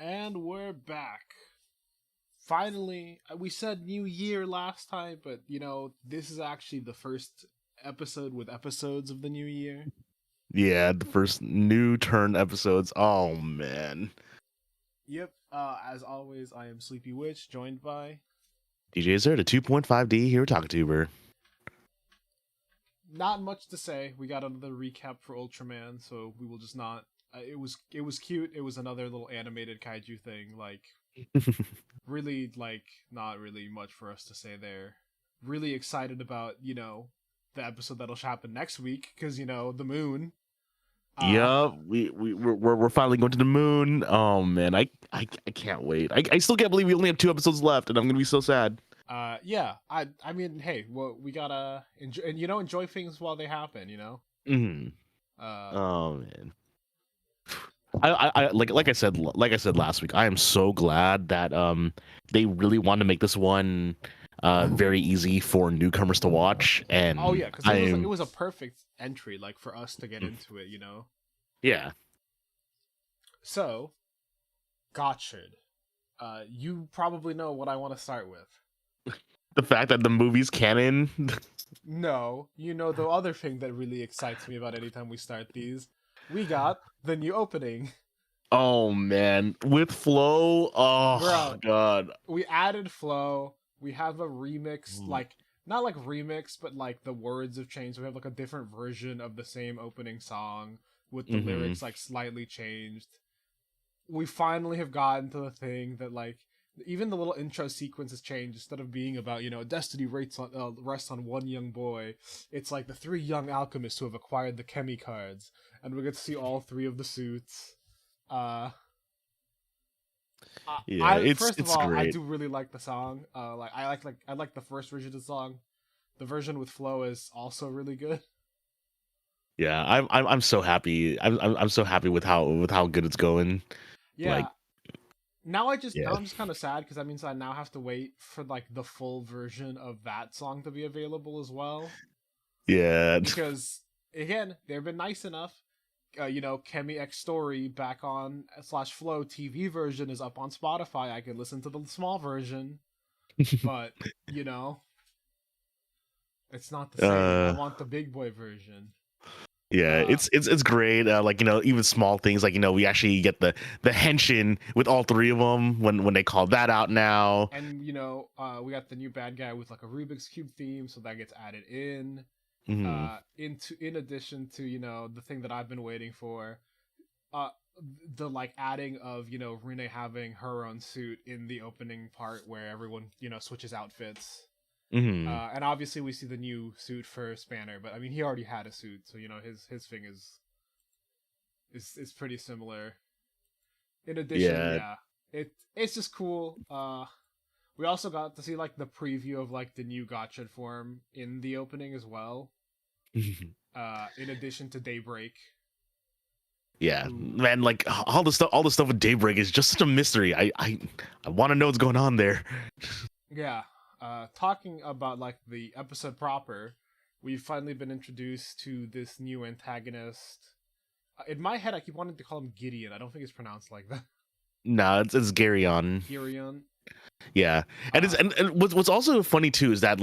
And we're back. Finally, we said new year last time, but this is actually the first episode with episodes of the new year. Yeah, the first new turn episodes. Oh man. Yep. As always, I am Sleepy Witch, joined by DJ Azure, the 2.5D here talking to you. Not much to say. We got another recap for Ultraman, so we will just not. It was cute. It was another little animated kaiju thing. Really, not really much for us to say there. Really excited about the episode that'll happen next week because the moon. Yeah, we're finally going to the moon. Oh man, I can't wait. I still can't believe we only have 2 episodes left, and I'm gonna be so sad. Yeah. I mean, hey, well, we gotta enjoy things while they happen. Mm-hmm. Oh man. I like I said last week, I am so glad that they really wanted to make this one very easy for newcomers to watch. And oh yeah, because it was a perfect entry for us to get into it. Yeah. So, Gotchard, you probably know what I want to start with. The fact that the movie's canon. No, the other thing that really excites me about anytime we start these. We got the new opening. Oh man, with Flow. Oh Bro, god. We added Flow. We have a remix, not remix, but the words have changed. We have a different version of the same opening song with the lyrics slightly changed. We finally have gotten to the thing that even the little intro sequence has changed. Instead of being about destiny rests on one young boy, it's the 3 young alchemists who have acquired the Chemi cards, and we get to see all 3 of the suits. First of all, great. I do really like the song. I like the first version of the song. The version with Flow is also really good. Yeah, I'm so happy. I'm so happy with how good it's going. Yeah. Now I'm just kind of sad because that means I now have to wait for the full version of that song to be available as well. Yeah. Because again, they've been nice enough. Chemi X Story back on /Flow TV version is up on Spotify. I can listen to the small version, but it's not the same. I want the big boy version. Yeah, it's great. Even small things we actually get the Henshin with all 3 of them when they call that out now. And we got the new bad guy with a Rubik's Cube theme, so that gets added in. In addition to the thing that I've been waiting for, the adding of Rene having her own suit in the opening part where everyone switches outfits. And obviously we see the new suit for Spanner, but I mean he already had a suit, so his thing is pretty similar. In addition, it's just cool. We also got to see the preview of the new Gotcha form in the opening as well. In addition to Daybreak. Yeah, man, all the stuff with Daybreak is just such a mystery. I want to know what's going on there. Yeah. Talking about the episode proper, we've finally been introduced to this new antagonist. In my head, I keep wanting to call him Gideon. I don't think it's pronounced like that. No, it's Garyon. Garyon. Yeah, and what's also funny too is that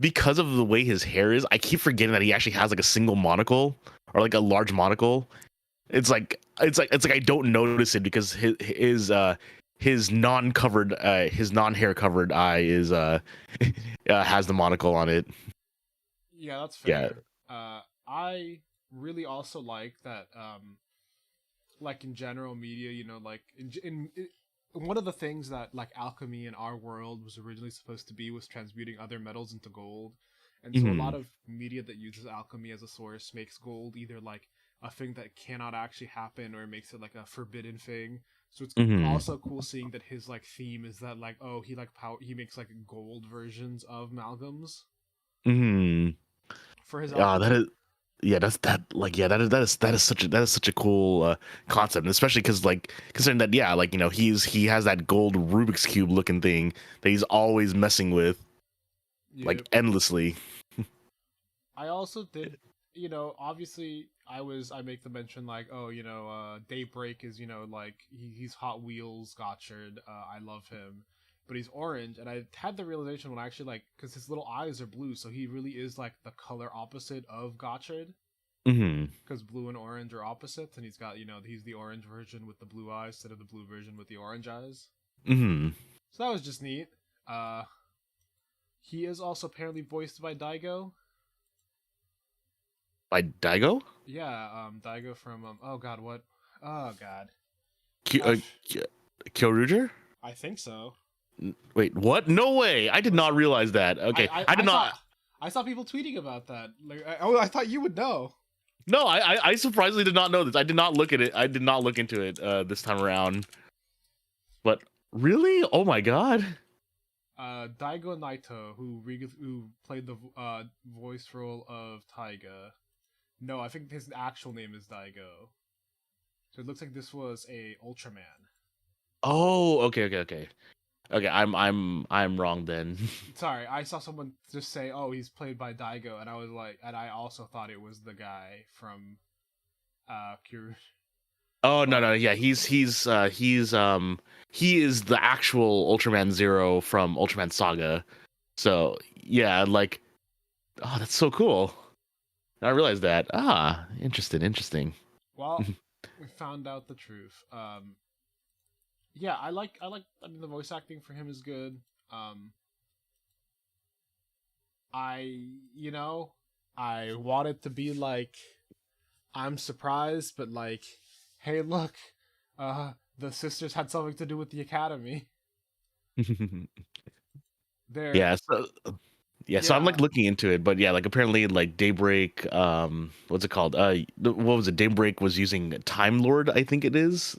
because of the way his hair is, I keep forgetting that he actually has a single monocle or a large monocle. It's like I don't notice it because his non-hair covered eye is has the monocle on it. Yeah, that's fair. Yeah. I really also like that. In general media, in one of the things that alchemy in our world was originally supposed to be was transmuting other metals into gold, and so a lot of media that uses alchemy as a source makes gold either a thing that cannot actually happen or makes it a forbidden thing. So it's also cool seeing that his theme is that he makes gold versions of amalgams. For his alchemy. That is such a cool concept, and especially because considering that he has that gold Rubik's Cube looking thing that he's always messing with endlessly. I also did obviously I make the mention like, oh, Daybreak is, like he's Hot Wheels Gotchard. I love him, but he's orange, and I had the realization when I actually like, because his little eyes are blue, so he really is like the color opposite of Gotchard. Mm-hmm. Because blue and orange are opposites, and he's got, he's the orange version with the blue eyes instead of the blue version with the orange eyes. Mm-hmm. So that was just neat. He is also apparently voiced by Daigo. By Daigo? Yeah, Daigo from oh god, what? Oh god. Kyoruger? I think so. Wait, what? No way! I did not realize that. Okay, I did not. I saw people tweeting about that. Like, I thought you would know. No, I surprisingly did not know this. I did not look at it. I did not look into it this time around. But really? Oh my god! Daigo Naito, who played the voice role of Taiga. No, I think his actual name is Daigo. So it looks like this was a Ultraman. Oh, okay. Okay, I'm wrong then. Sorry, I saw someone just say, "Oh, he's played by Daigo," and I was like, and I also thought it was the guy from Kyoruger. Oh no, yeah, he is the actual Ultraman Zero from Ultraman Saga. So yeah, like, oh, that's so cool. I realized that. Ah, interesting. Well, we found out the truth. Yeah, I mean, the voice acting for him is good. I want it to be like, I'm surprised, but like, hey, look, the sisters had something to do with the academy. So I'm like looking into it, but yeah, like apparently like Daybreak, what's it called? What was it? Daybreak was using Time Lord, I think it is.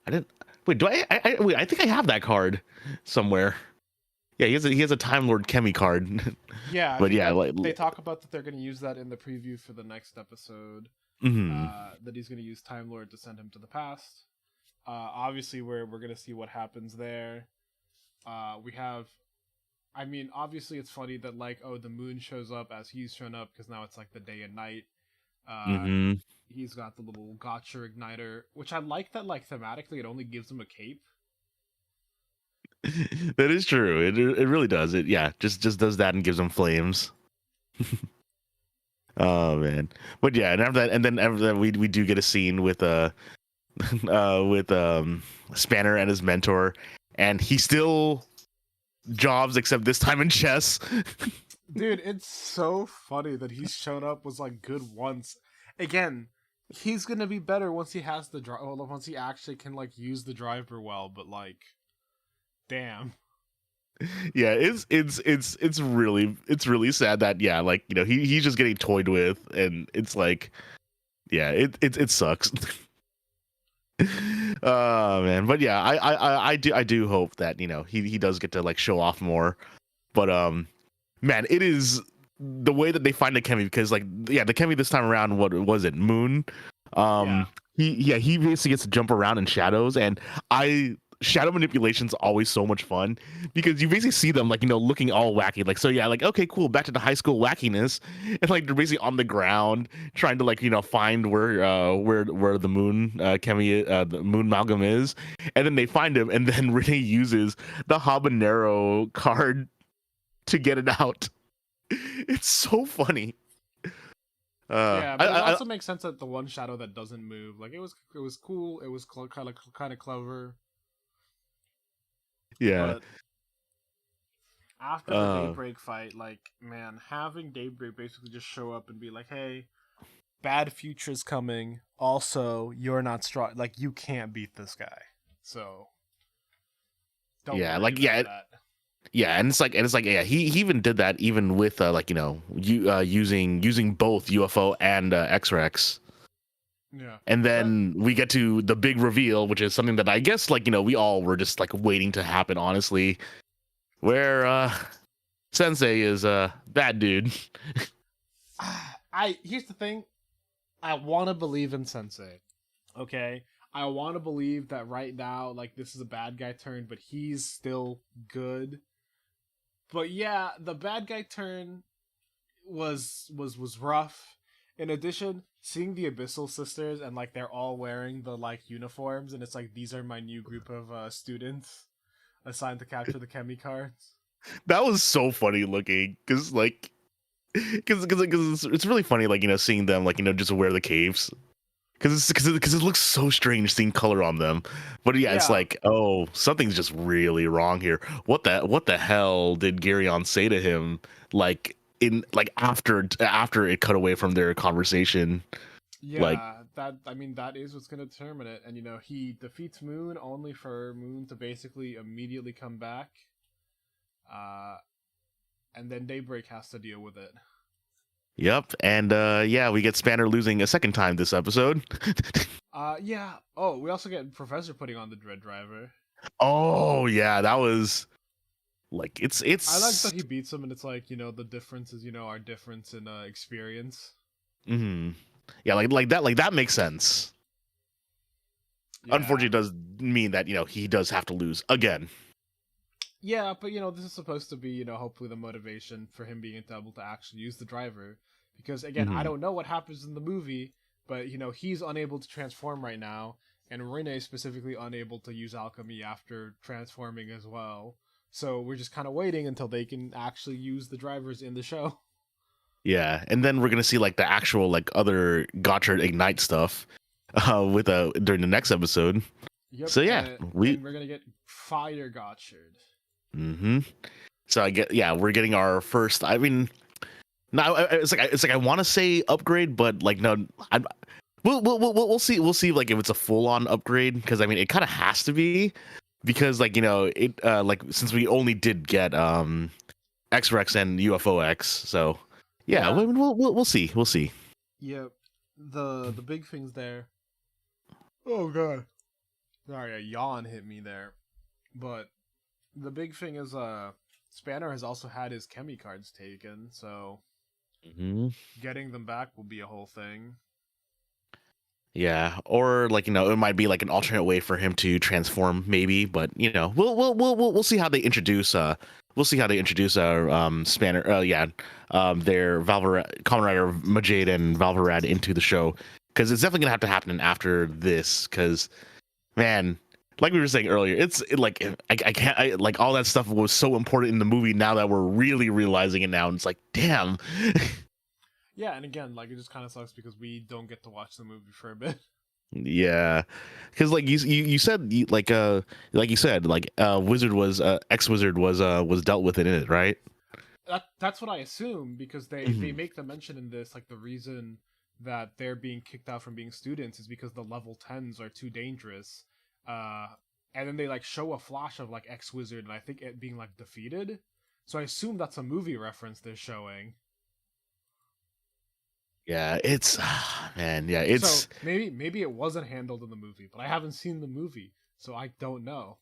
I didn't wait. Do I wait? I think I have that card somewhere. Yeah, he has a Time Lord Chemi card. Yeah, but yeah, like they talk about that they're going to use that in the preview for the next episode. Mm-hmm. That he's going to use Time Lord to send him to the past. Obviously, we're going to see what happens there. We have, I mean, obviously it's funny that like, oh, the moon shows up as he's shown up because now it's like the day and night. He's got the little gotcha igniter, which I like that like thematically it only gives him a cape. That is true. It really does. It just does that and gives him flames. Oh man. But yeah, and after that we do get a scene with Spanner and his mentor, and he still jobs except this time in chess. Dude, it's so funny that he's shown up was like good once. Again, he's gonna be better once he has the drive. Well, once he actually can like use the driver well. But like, damn. Yeah, it's really sad that like he's just getting toyed with, and it's like, yeah, it sucks. Oh man, but yeah, I do hope that he does get to like show off more, but man, it is the way that they find the Chemi, because like the Chemi this time around, what was it, Moon? He basically gets to jump around in shadows, and shadow manipulation's always so much fun because you basically see them like looking all wacky, like, so yeah, like, okay, cool, back to the high school wackiness, and like they're basically on the ground trying to like find where the moon Chemi the moon amalgam is, and then they find him, and then Renee uses the habanero card to get it out. It's so funny. Yeah, but it also makes sense that the one shadow that doesn't move, like, it was cool, it was kind of clever. Yeah. But after the Daybreak fight, like, man, having Daybreak basically just show up and be like, hey, bad future's coming. Also, you're not strong. Like, you can't beat this guy. So, don't worry about that. Yeah, and it's like yeah, he even did that even with using both UFO and X-Rex. Yeah. And then we get to the big reveal, which is something that I guess we all were just like waiting to happen, honestly, where Sensei is a bad dude. Here's the thing. I want to believe in Sensei. Okay? I want to believe that right now, like, this is a bad guy turn, but he's still good. But yeah, the bad guy turn was rough. in addition, seeing the Abyssal Sisters and like they're all wearing the like uniforms, and it's like these are my new group of students assigned to capture the Chemi cards. That was so funny looking, because like, because it's really funny, like, seeing them, like, just wear the caves, because it looks so strange seeing color on them. But yeah, it's Yeah, like, oh, something's just really wrong here. What the hell did Garyon say to him, like, in like after it cut away from their conversation? Like, yeah. That I mean that is what's gonna determine it. And he defeats Moon only for Moon to basically immediately come back. Uh, and then Daybreak has to deal with it. yep, and yeah, we get Spanner losing a second time this episode. Yeah. Oh, we also get Professor putting on the Dread Driver. Oh yeah, that was like, it's I like that he beats him, and it's like the difference is our difference in experience. hmm yeah, like that makes sense. Yeah. Unfortunately, it does mean that he does have to lose again. Yeah, but this is supposed to be hopefully the motivation for him being able to actually use the driver, because again I don't know what happens in the movie, but he's unable to transform right now, and Rene specifically unable to use alchemy after transforming as well. So we're just kind of waiting until they can actually use the drivers in the show. Yeah, and then we're gonna see like the actual like other Gotchard Ignite stuff with during the next episode. Yep. So yeah, and we're gonna get Fire Gotchard. So we're getting our first. I mean, no, it's like I want to say upgrade, but like no, we'll see like if it's a full on upgrade, because I mean it kind of has to be, because like it like since we only did get X-Rex and UFO-X, so yeah. I mean, we'll see. Yep. The big things there. Oh god. Sorry, a yawn hit me there. But the big thing is Spanner has also had his Chemi cards taken, so getting them back will be a whole thing. Yeah, or like it might be like an alternate way for him to transform, maybe. But we'll see how they introduce Spanner. Their Kamen Rider Majade and Valvarad into the show, because it's definitely gonna have to happen after this. Because man, like we were saying earlier, I can't like all that stuff was so important in the movie. Now that we're really realizing it now, and it's like, damn. Yeah, and again, like it just kind of sucks because we don't get to watch the movie for a bit. Yeah, because like you said, like you said, like Wizard was X-Wizard was dealt with in it, right? That's what I assume, because they make the mention in this, like the reason that they're being kicked out from being students is because the level 10s are too dangerous. And then they like show a flash of like X-Wizard, and I think it being like defeated. So I assume that's a movie reference they're showing. Yeah, it's man, yeah, it's so maybe it wasn't handled in the movie, but I haven't seen the movie, so I don't know.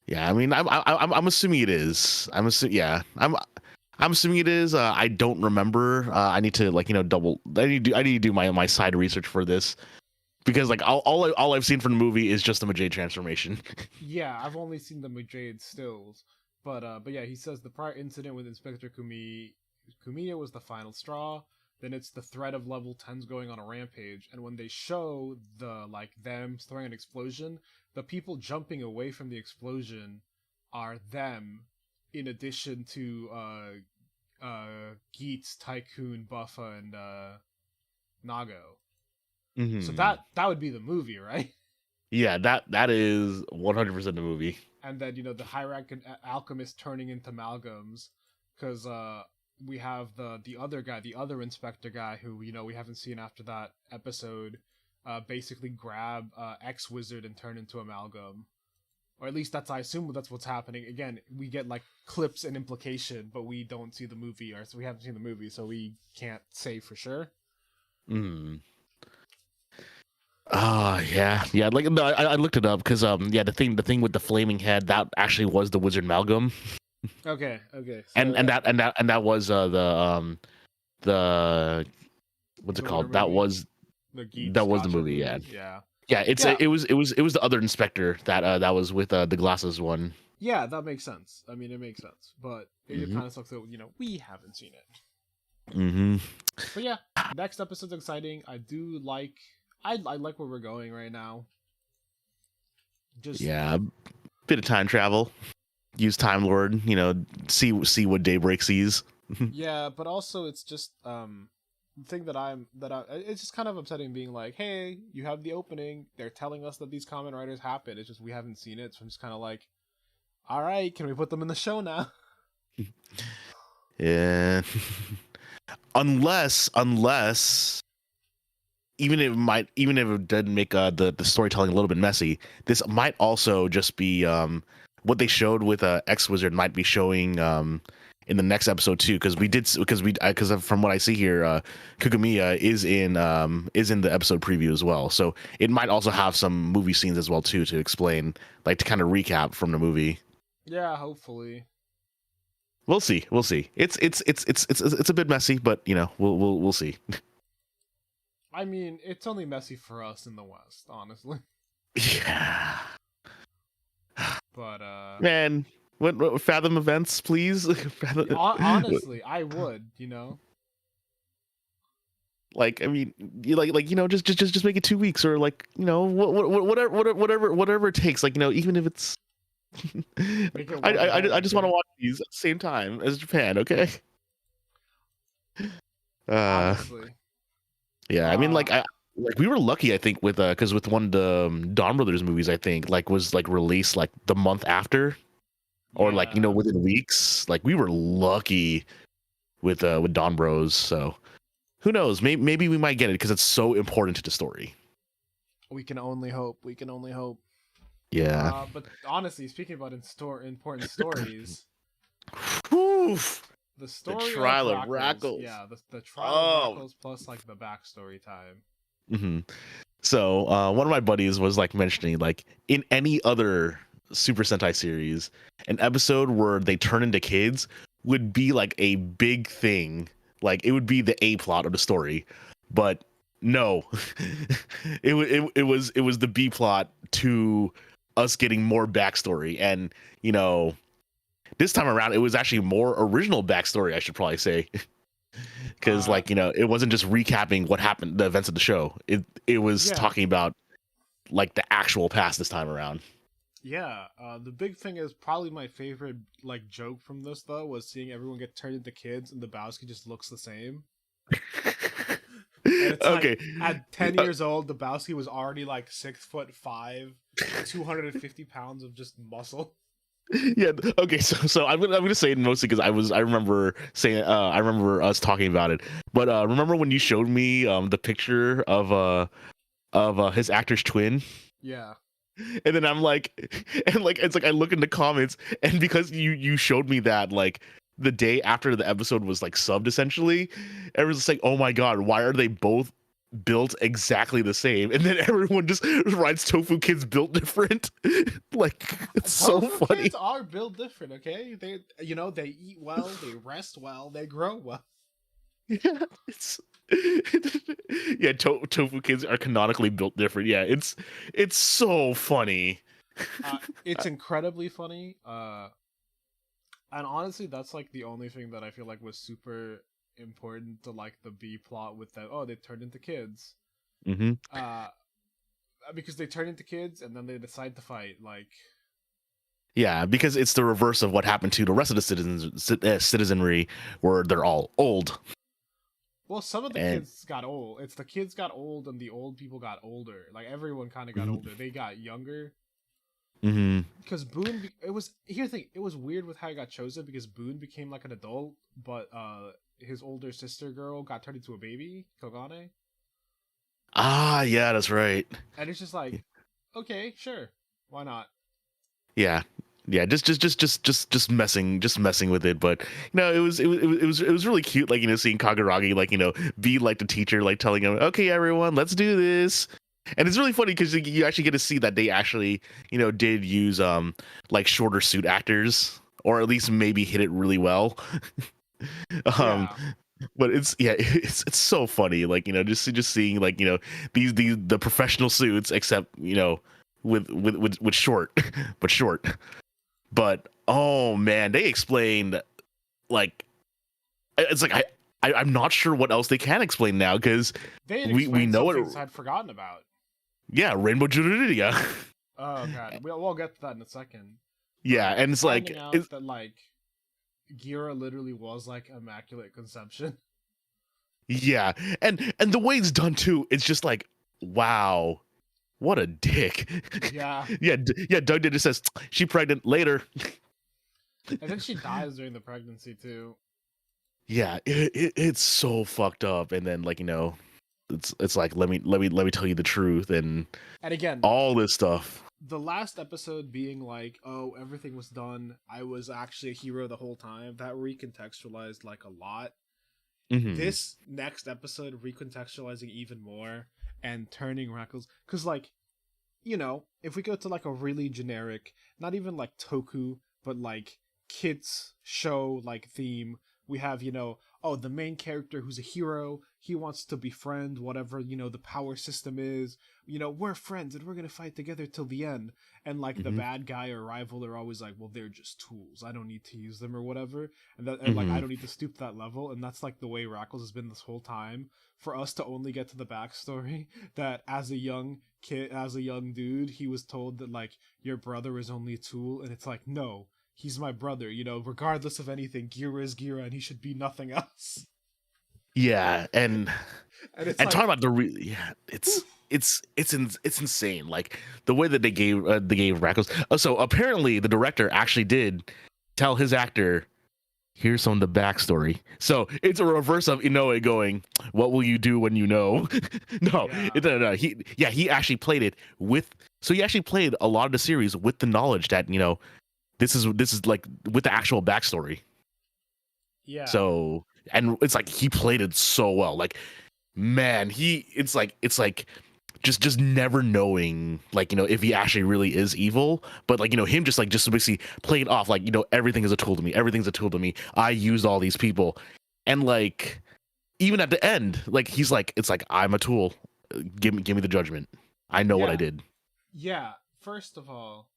Yeah, I mean, I'm assuming it is. I'm assuming it is. I don't remember. I need to like double. I need to do my side research for this, because like all I've seen from the movie is just the Majade transformation. Yeah, I've only seen the Majade stills, but yeah, he says the prior incident with Inspector Kumiya was the final straw. Then it's the threat of level 10s going on a rampage, and when they show the like them throwing an explosion, the people jumping away from the explosion are them, in addition to Geets, Tycoon, Buffa, and Nago. So that would be the movie, right? Yeah, that is 100% the movie. And then the high rank alchemist turning into amalgams, because we have the other guy, the other inspector guy, who we haven't seen after that episode, basically grab X-Wizard and turn into amalgam, or at least I assume that's what's happening. Again, we get like clips and implication, but we don't see the movie, or so we haven't seen the movie, so we can't say for sure. Yeah. Like no, I looked it up, because the thing with the flaming head, that actually was the Wizard Amalgam. Okay. So, and that was the what's it called? That was the movie. Yeah. It was the other inspector that was with the glasses one. Yeah, that makes sense. I mean, it makes sense, but it kind of sucks that we haven't seen it. But yeah, next episode's exciting. I like where we're going right now. Just Yeah, bit of time travel. Use Time Lord, see what Daybreak sees. yeah, but also it's just the thing it's just kind of upsetting being like, hey, you have the opening. They're telling us that these Kamen Riders happen. It's just we haven't seen it, so I'm just kind of like, all right, can we put them in the show now? Yeah. unless even if it did make the storytelling a little bit messy, this might also just be what they showed with X Wizard might be showing in the next episode too, because from what I see here, Kugamiya is in the episode preview as well, so it might also have some movie scenes as well too to explain, like, to kind of recap from the movie. Yeah, hopefully. We'll see. It's a bit messy, but we'll see. I mean, it's only messy for us in the West, honestly. Yeah. But Man, what Fathom events, please? honestly, I would, Like, I mean, just make it 2 weeks, or like, whatever it takes. Like, even if it's, I just want to watch these at the same time as Japan. Okay. Honestly. Yeah, I mean, like we were lucky, I think, with because with one of the Dawn Brothers movies, I think, like, was like released like the month after, or like, within weeks. Like, we were lucky with Dawn Bros. So who knows? Maybe we might get it because it's so important to the story. We can only hope. Yeah. But honestly, speaking about important stories, Oof. the story the trial of Racles. Yeah, the trial of Racles plus like the backstory time. Mm-hmm. So one of my buddies was like mentioning, like, in any other Super Sentai series, an episode where they turn into kids would be like a big thing. Like, it would be the A plot of the story, but no, it was the B plot to us getting more backstory. And this time around, it was actually more original backstory, I should probably say. Because it wasn't just recapping what happened, the events of the show. It was talking about like the actual past this time around. Yeah, the big thing is probably my favorite like joke from this though was seeing everyone get turned into kids and Lebowski just looks the same. It's okay. Like, at 10 years old, Lebowski was already like 6'5", 250 pounds of just muscle. Yeah. Okay. So I'm gonna say it mostly because I remember saying I remember us talking about it. But remember when you showed me the picture of his actor's twin? Yeah. And then I'm like, it's like I look in the comments, and because you showed me that like the day after the episode was like subbed, essentially, everyone's just like, oh my god, why are they both built exactly the same? And then everyone just writes Tofu Kids built different. Like, it's so funny. Kids are built different, okay? They they eat well, they rest well, they grow well. Yeah, Tofu Kids are canonically built different. Yeah, it's so funny. It's incredibly funny. And honestly, that's like the only thing that I feel like was super important to like the B plot with that. Oh, they turned into kids. Mm-hmm. Because they turn into kids and then they decide to fight. Like, yeah, because it's the reverse of what happened to the rest of the citizenry, where they're all old. Well, some of the kids got old. It's the kids got old and the old people got older. Like, everyone kind of got older. They got younger. Mm-hmm. Because Boone, here's the thing. It was weird with how he got chosen because Boone became like an adult, but his older sister girl got turned into a baby, Kogane. Ah, yeah, that's right. And it's just like, okay, sure, why not? Yeah, just messing with it. But it was really cute, like, seeing Kagaragi, like, be like the teacher, like telling him, okay, everyone, let's do this. And it's really funny because you actually get to see that they actually did use like shorter suit actors, or at least maybe hit it really well. But it's so funny, like, just seeing, like, these the professional suits, except with short but short. But oh man, they explained, like, it's like I'm not sure what else they can explain now because we know it. I'd forgotten about. Yeah, Rainbow Juridica. Oh god, we'll get to that in a second. Yeah, and it's like that like Gira literally was like immaculate conception. Yeah, and the way it's done too, it's just like, wow, what a dick. Yeah. yeah. Doug did just says she pregnant later. And then she dies during the pregnancy too. Yeah, it's so fucked up. And then like it's like let me tell you the truth and again all this stuff. The last episode being like, oh, everything was done. I was actually a hero the whole time. That recontextualized like a lot. Mm-hmm. This next episode recontextualizing even more and turning Racles, because like, if we go to like a really generic, not even like toku, but like kids show like theme, we have the main character who's a hero, he wants to befriend whatever the power system is, we're friends and we're gonna fight together till the end, and like the bad guy or rival, they're always like, well, they're just tools, I don't need to use them or whatever, and like I don't need to stoop to that level. And that's like the way Racles has been this whole time, for us to only get to the backstory that as a young dude, he was told that like your brother is only a tool, and it's like, no, he's my brother, regardless of anything, Gira is Gira and he should be nothing else. Yeah, and it's like, talking about it's insane, like the way that they gave Racles. So apparently the director actually did tell his actor, here's some of the backstory. So it's a reverse of Inoue going, what will you do when you know? No. He actually played it he actually played a lot of the series with the knowledge that this is like with the actual backstory. Yeah. So, and it's like he played it so well. Like, man, it's like just never knowing, like, if he actually really is evil, but like, him just basically playing off like, everything is a tool to me. Everything's a tool to me. I used all these people. And like, even at the end, like, he's like, it's like, I'm a tool. Give me the judgment. I know what I did. Yeah. First of all,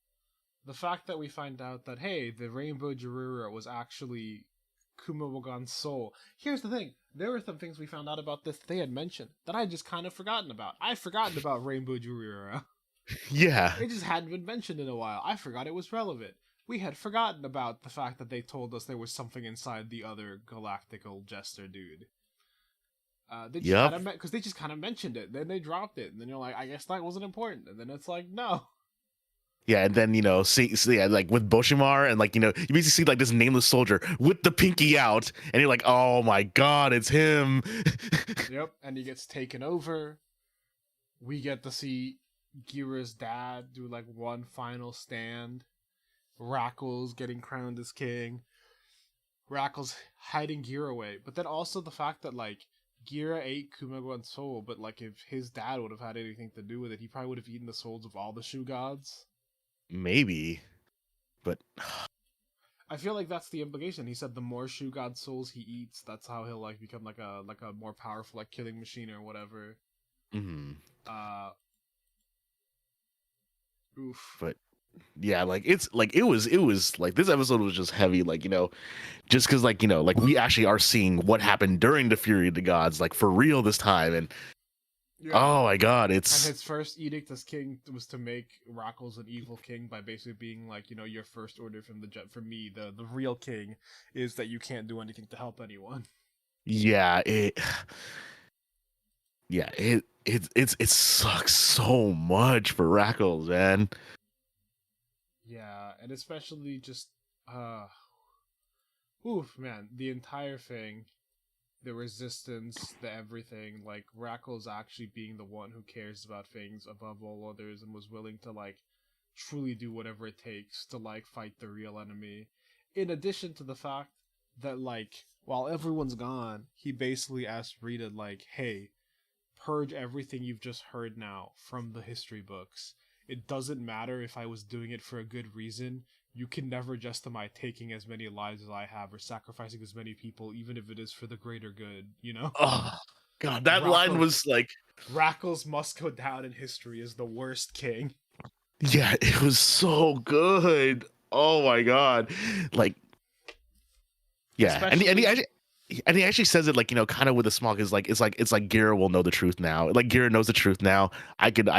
the fact that we find out that, hey, the Rainbow Jurura was actually Kumamogan's soul. Here's the thing. There were some things we found out about this they had mentioned that I just kind of forgotten about. I've forgotten about Rainbow Jurura. Yeah. It just hadn't been mentioned in a while. I forgot it was relevant. We had forgotten about the fact that they told us there was something inside the other galactical jester dude. Because they just kind of mentioned it. Then they dropped it. And then you're like, I guess that wasn't important. And then it's like, no. Yeah, and then like with Boshimar, and like you basically see like this nameless soldier with the pinky out, and you're like, oh my god, it's him. Yep, and he gets taken over. We get to see Gira's dad do like one final stand. Racles getting crowned as king. Racles hiding Gira away, but then also the fact that like Gira ate Kumagon's soul, but like if his dad would have had anything to do with it, he probably would have eaten the souls of all the Shu gods. Maybe, but I feel like that's the implication. He said the more Shu God souls he eats, that's how he'll like become like a more powerful like killing machine or whatever. Mm-hmm. Oof. But yeah, like it was like this episode was just heavy, like just because like like we actually are seeing what happened during the Fury of the Gods, like for real this time, and. Yeah. Oh my god, And his first edict as king was to make Racles an evil king by basically being like, your first order from from me, the real king, is that you can't do anything to help anyone. Yeah, it sucks so much for Racles, man. Yeah, and especially just man, the entire thing. The resistance, the everything, like Racles actually being the one who cares about things above all others and was willing to like truly do whatever it takes to like fight the real enemy. In addition to the fact that like while everyone's gone, he basically asked Rita like, hey, purge everything you've just heard now from the history books. It doesn't matter if I was doing it for a good reason. You can never justify taking as many lives as I have or sacrificing as many people, even if it is for the greater good, Oh, God, that line was like... Racles must go down in history as the worst king. Yeah, it was so good. Oh my God. Like, yeah. And he actually... And he actually says it like, kind of with a smile, because it's like Gira will know the truth now. Like Gira knows the truth now. I could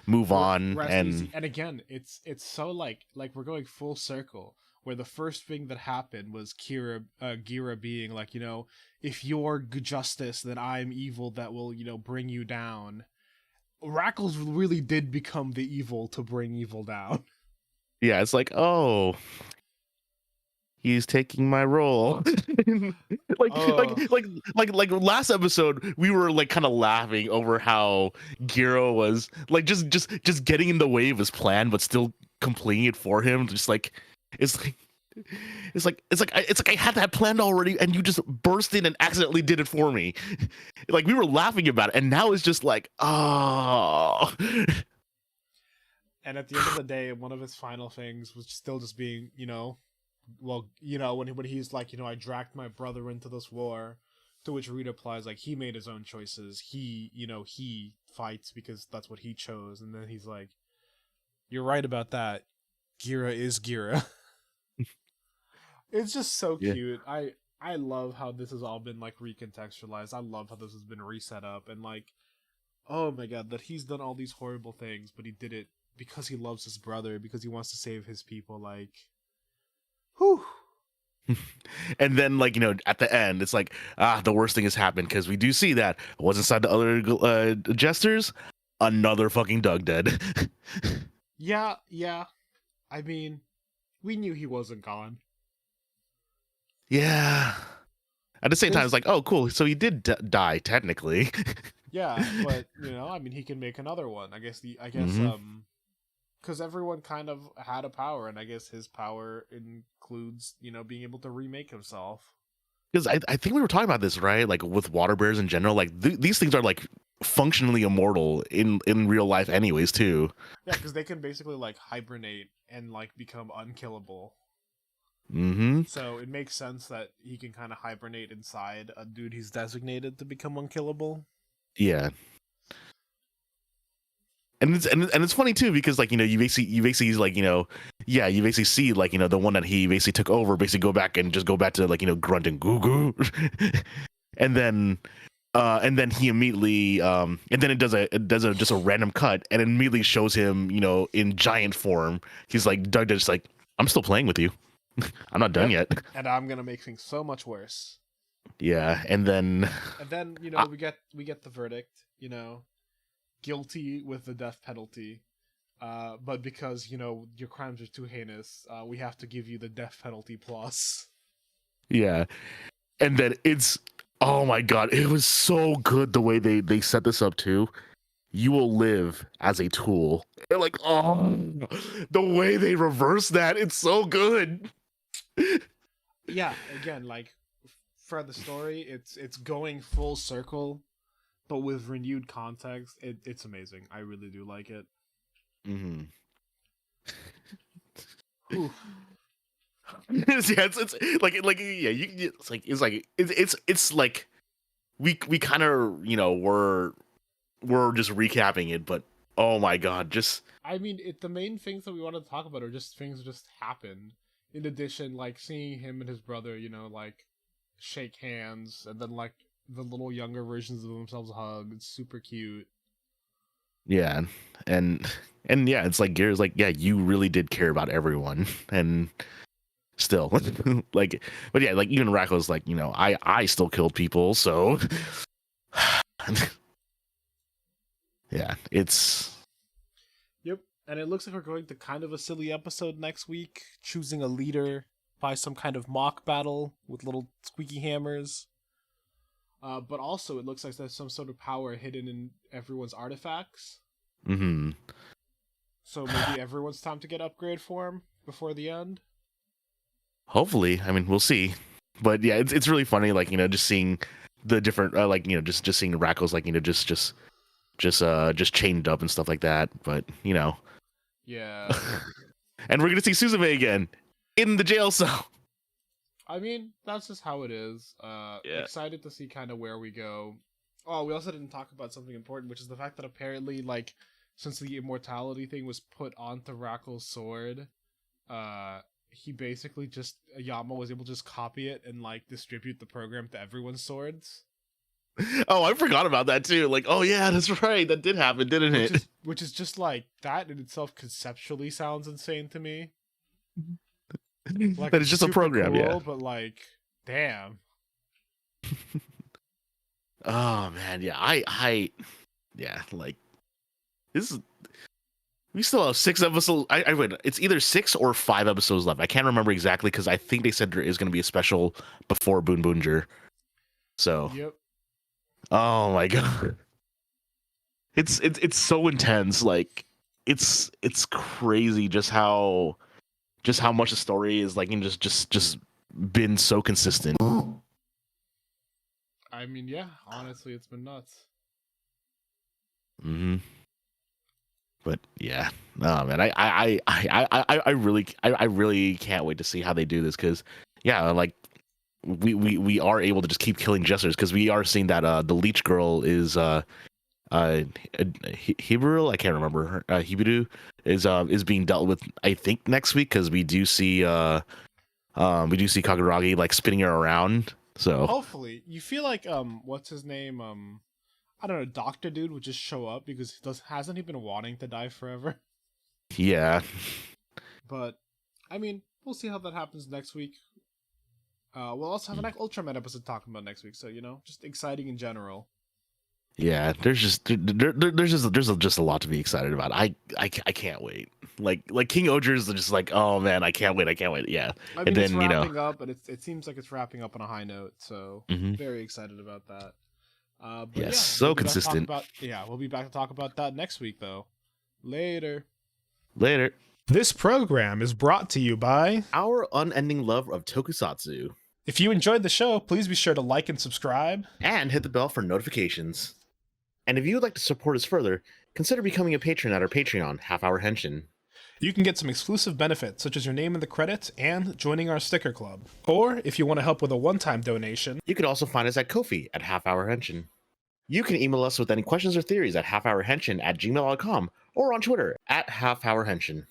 move on. Rest And easy. And again, it's so like we're going full circle. Where the first thing that happened was Gira being like, if you're justice, then I'm evil that will, bring you down. Racles really did become the evil to bring evil down. yeah, it's like, oh, he's taking my role. like, Oh, like last episode, we were like kind of laughing over how Giro was like just getting in the way of his plan, but still completing it for him. Just like it's like it's like I had that planned already, and you just burst in and accidentally did it for me. Like we were laughing about it, and now it's just like, oh. and at the end of the day, one of his final things was still just being, well, when he's like, I dragged my brother into this war, to which Rita replies like he made his own choices. He fights because that's what he chose, and then he's like, "You're right about that. Gira is Gira." It's just so Yeah. cute. I love how this has all been like recontextualized. I love how this has been reset up, and like, oh my god, that he's done all these horrible things, but he did it because he loves his brother, because he wants to save his people. Like, whew. And then, like, at the end, it's like, the worst thing has happened, because we do see that what's inside the other jesters, another fucking Doug dead. Yeah. I mean, we knew he wasn't gone. Yeah. At the same time, His, it's like, oh, cool. So he did die technically. yeah, but I mean, he can make another one. I guess Mhm. because everyone kind of had a power, and I guess his power includes being able to remake himself. Because I think we were talking about this, right? Like with water bears in general, like these things are like functionally immortal in real life, anyways, too. Yeah, because they can basically like hibernate and like become unkillable. Mm-hmm. So it makes sense that he can kind of hibernate inside a dude he's designated to become unkillable. Yeah. And it's funny too, because like you basically like yeah, you basically see like the one that he basically took over basically go back to like grunt and goo goo. And then he immediately and then it does a just a random cut, and it immediately shows him in giant form. He's like Doug just like, I'm still playing with you. I'm not done yet. And I'm gonna make things so much worse. Yeah. And then I, we get the verdict, guilty with the death penalty. But because, your crimes are too heinous, we have to give you the death penalty plus. yeah. And then it's, oh my god, it was so good the way they set this up too. You will live as a tool. They're like, oh, the way they reverse that, it's so good. Yeah, again, like for the story, it's going full circle, but with renewed context. It's amazing. I really do like it. Mm-hmm. Yeah, it's like yeah, it's like we kind of we're just recapping it, but oh my god, just I mean, the main things that we want to talk about are just things that just happened. In addition, like seeing him and his brother, like shake hands, and then like the little younger versions of themselves hug. It's super cute. yeah. And yeah, it's like Gears like, yeah, you really did care about everyone. And still like, but yeah, like even Racco's like, I still killed people, so yeah, it's Yep. And it looks like we're going to kind of a silly episode next week, choosing a leader by some kind of mock battle with little squeaky hammers. But also, it looks like there's some sort of power hidden in everyone's artifacts. mm-hmm. So maybe everyone's time to get upgrade form before the end. Hopefully, I mean, we'll see. But yeah, it's really funny, like just seeing the different like just seeing Racco's like just chained up and stuff like that. But Yeah. and we're gonna see Suzume again in the jail cell. I mean, that's just how it is. Yeah. Excited to see kind of where we go. Oh, we also didn't talk about something important, which is the fact that apparently, like, since the immortality thing was put onto Rackel's sword, he basically just Yama was able to just copy it and like distribute the program to everyone's swords. Oh, I forgot about that too. Like, oh yeah, that's right. That did happen, didn't it? Which is just like that in itself conceptually sounds insane to me. Like That is just a program, cool, yeah. But like, damn. Oh man, yeah. Yeah, like this is. We still have 6 episodes. I wait. It's either 6 or 5 episodes left. I can't remember exactly because I think they said there is going to be a special before Boon Boonger. So. Yep. Oh my god. It's so intense. Like it's crazy just how much the story is like and just been so consistent. I mean, yeah. Honestly, it's been nuts. Mm-hmm. But yeah, no man, I really can't wait to see how they do this because yeah, like we are able to just keep killing jesters because we are seeing that the leech girl is Hibiru, I can't remember her, Hibiru is being dealt with I think next week because we do see Kaguragi like spinning her around. So hopefully, you feel like what's his name I don't know, Doctor Dude would just show up because hasn't he been wanting to die forever? Yeah. But I mean, we'll see how that happens next week. We'll also have an Ultraman episode talking about next week, so just exciting in general. Yeah, there's just a lot to be excited about. I can't wait. Like King Oger is just like, oh man, I can't wait. Yeah. I mean, and then it's wrapping up, but it seems like it's wrapping up on a high note, so very excited about that. But yes, so consistent. We'll be back to talk about that next week, though. Later. This program is brought to you by our unending love of tokusatsu. If you enjoyed the show, please be sure to like and subscribe. And hit the bell for notifications. And if you would like to support us further, consider becoming a patron at our Patreon, Half Hour Henshin. You can get some exclusive benefits, such as your name in the credits and joining our sticker club. Or, if you want to help with a one-time donation, you can also find us at Ko-fi at Half Hour Henshin. You can email us with any questions or theories at halfhourhenshin@gmail.com or on Twitter at halfhourhenshin.